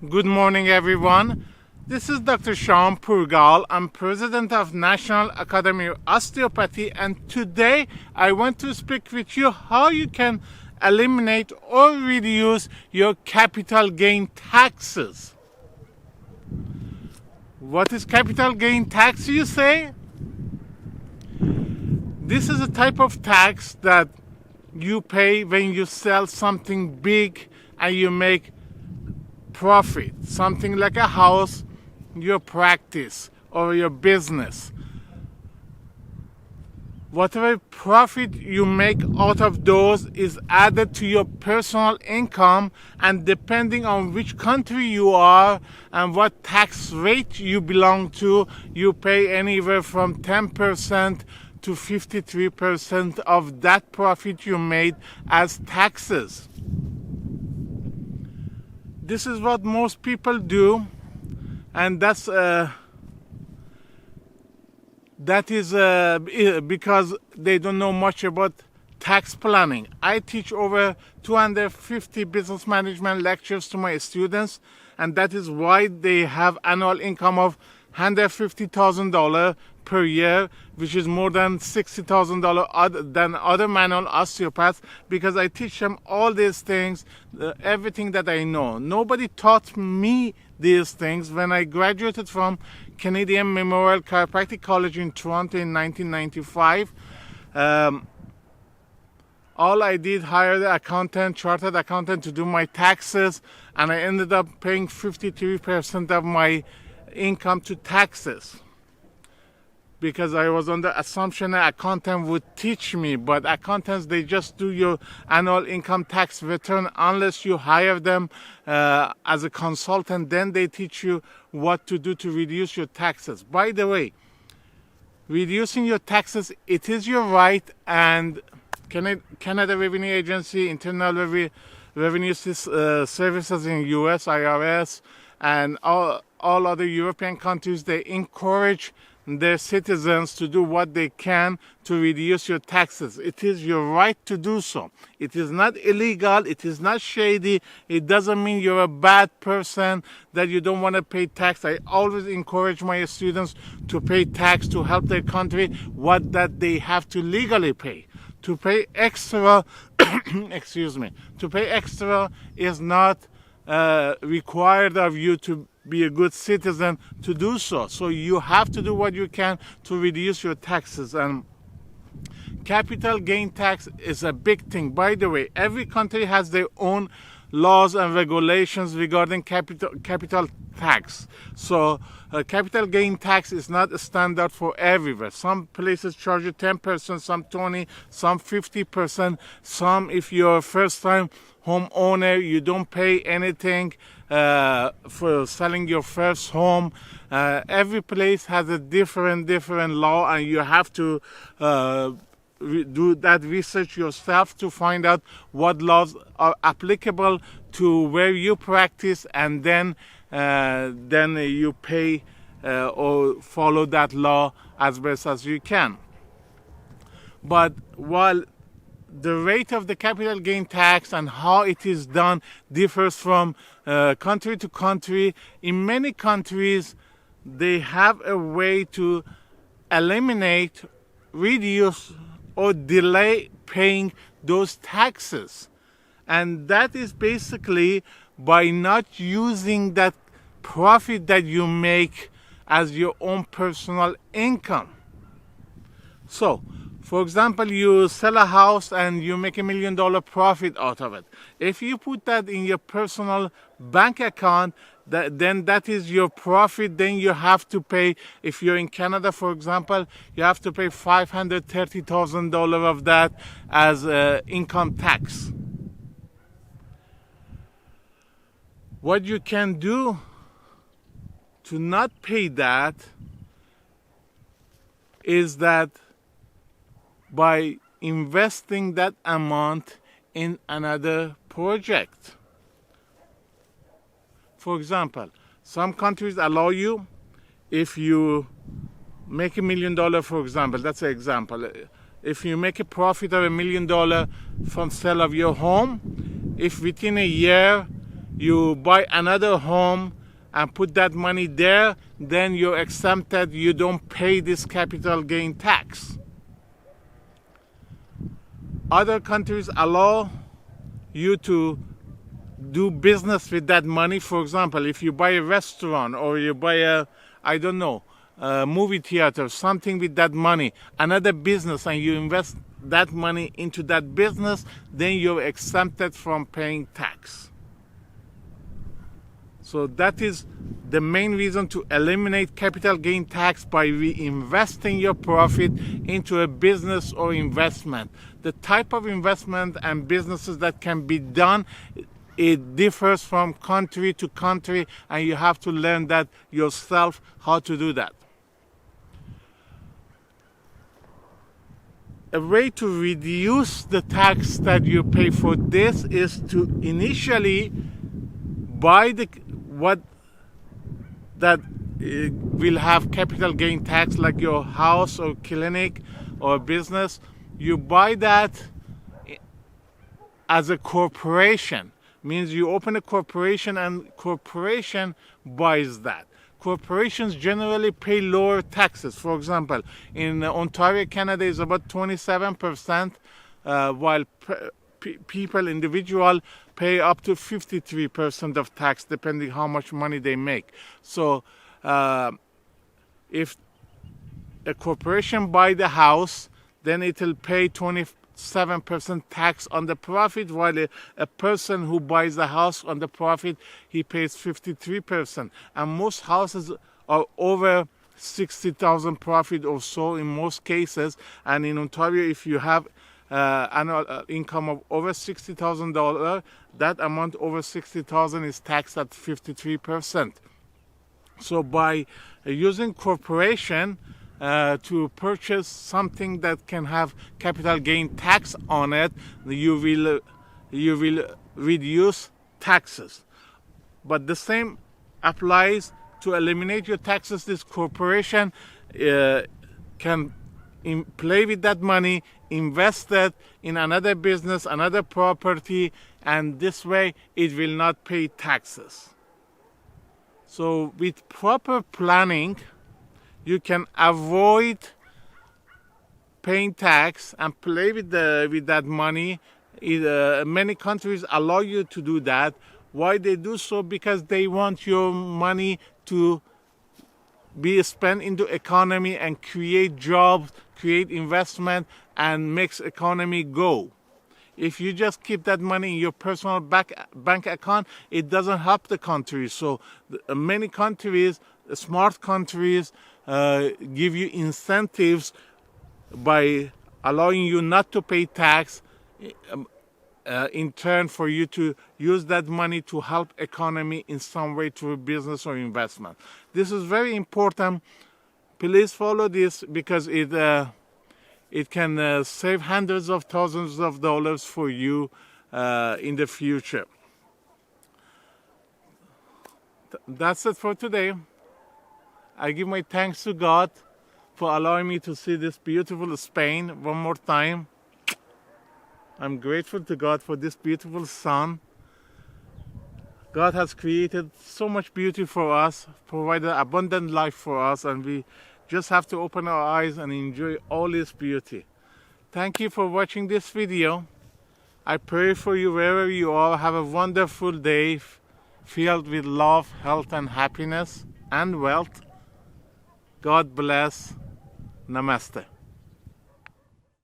Good morning, everyone. This is Dr. Shawn Pourgol. I'm president of National Academy of Osteopathy, and today I want to speak with you how you can eliminate or reduce your capital gain taxes. What is capital gain tax, you say? This is a type of tax that you pay when you sell something big and you make profit, something like a house, your practice, or your business. Whatever profit you make out of those is added to your personal income, and depending on which country you are and what tax rate you belong to, you pay anywhere from 10% to 53% of that profit you made as taxes. This is what most people do, and that is because they don't know much about tax planning. I teach over 250 business management lectures to my students, and that is why they have annual income of $150,000 per year, which is more than $60,000 than other manual osteopaths, because I teach them all these things, everything that I know. Nobody taught me these things. When I graduated from Canadian Memorial Chiropractic College in Toronto in 1995, all I did, hired an accountant, chartered accountant to do my taxes, and I ended up paying 53% of my income to taxes, because I was on the assumption an accountant would teach me. But accountants, they just do your annual income tax return unless you hire them as a consultant. Then they teach you what to do to reduce your taxes. By the way, reducing your taxes, it is your right, and Canada Revenue Agency, Internal Revenue Services in US, IRS, and all other European countries, they encourage their citizens to do what they can to reduce your taxes. It is your right to do so. It is not illegal. It is not shady. It doesn't mean you're a bad person, that you don't want to pay tax. I always encourage my students to pay tax to help their country, what that they have to legally pay. To pay extra, to pay extra is not required of you to be a good citizen to do so. So you have to do what you can to reduce your taxes. And capital gain tax is a big thing. By the way, every country has their own laws and regulations regarding capital tax. So capital gain tax is not a standard for everywhere. Some places charge you 10%, some 20%, some 50%. Some, if you're a first-time homeowner, you don't pay anything for selling your first home. Every place has a different law, and you have to do that research yourself to find out what laws are applicable to where you practice, and then you pay or follow that law as best as you can. But while the rate of the capital gain tax and how it is done differs from country to country, in many countries they have a way to eliminate, reduce, or delay paying those taxes. And that is basically by not using that profit that you make as your own personal income. So, for example, you sell a house and you make $1 million profit out of it. If you put that in your personal bank account, then that is your profit. Then you have to pay, if you're in Canada, for example, you have to pay $530,000 of that as income tax. What you can do to not pay that is that by investing that amount in another project. For example, some countries allow you, if you make $1 million, for example, that's an example. If you make a profit of $1 million from sale of your home, if within a year you buy another home and put that money there, then you're exempted. You don't pay this capital gain tax. Other countries allow you to do business with that money. For example, if you buy a restaurant or you buy a, I don't know, a movie theater, something with that money, another business, and you invest that money into that business, then you're exempted from paying tax. So that is the main reason to eliminate capital gain tax, by reinvesting your profit into a business or investment. The type of investment and businesses that can be done, it differs from country to country, and you have to learn that yourself, how to do that. A way to reduce the tax that you pay for this is to initially buy what that will have capital gain tax, like your house or clinic or business. You buy that as a corporation. Means you open a corporation and corporation buys that. Corporations generally pay lower taxes. For example, in Ontario, Canada is about 27%, while people, individual, pay up to 53% of tax, depending how much money they make. So if a corporation buy the house, then it will pay 27% tax on the profit, while a person who buys the house on the profit, he pays 53%. And most houses are over 60,000 profit or so in most cases. And in Ontario, if you have annual income of over $60,000, that amount over 60,000 is taxed at 53%. So by using corporation to purchase something that can have capital gain tax on it, you will reduce taxes. But the same applies to eliminate your taxes. This corporation can play with that money, invest it in another business, another property, and this way it will not pay taxes. So with proper planning, you can avoid paying tax and play with that money. Many countries allow you to do that. Why they do so? Because they want your money to be spent into economy and create jobs, create investment, and makes economy go. If you just keep that money in your personal bank account, it doesn't help the country. So many countries, smart countries, give you incentives by allowing you not to pay tax, in turn for you to use that money to help economy in some way through business or investment. This is very important. Please follow this, because it can save hundreds of thousands of dollars for you in the future. That's it for today. I give my thanks to God for allowing me to see this beautiful Spain one more time. I'm grateful to God for this beautiful sun. God has created so much beauty for us, provided abundant life for us, and we just have to open our eyes and enjoy all this beauty. Thank you for watching this video. I pray for you wherever you are. Have a wonderful day filled with love, health, and happiness, and wealth. God bless. Namaste.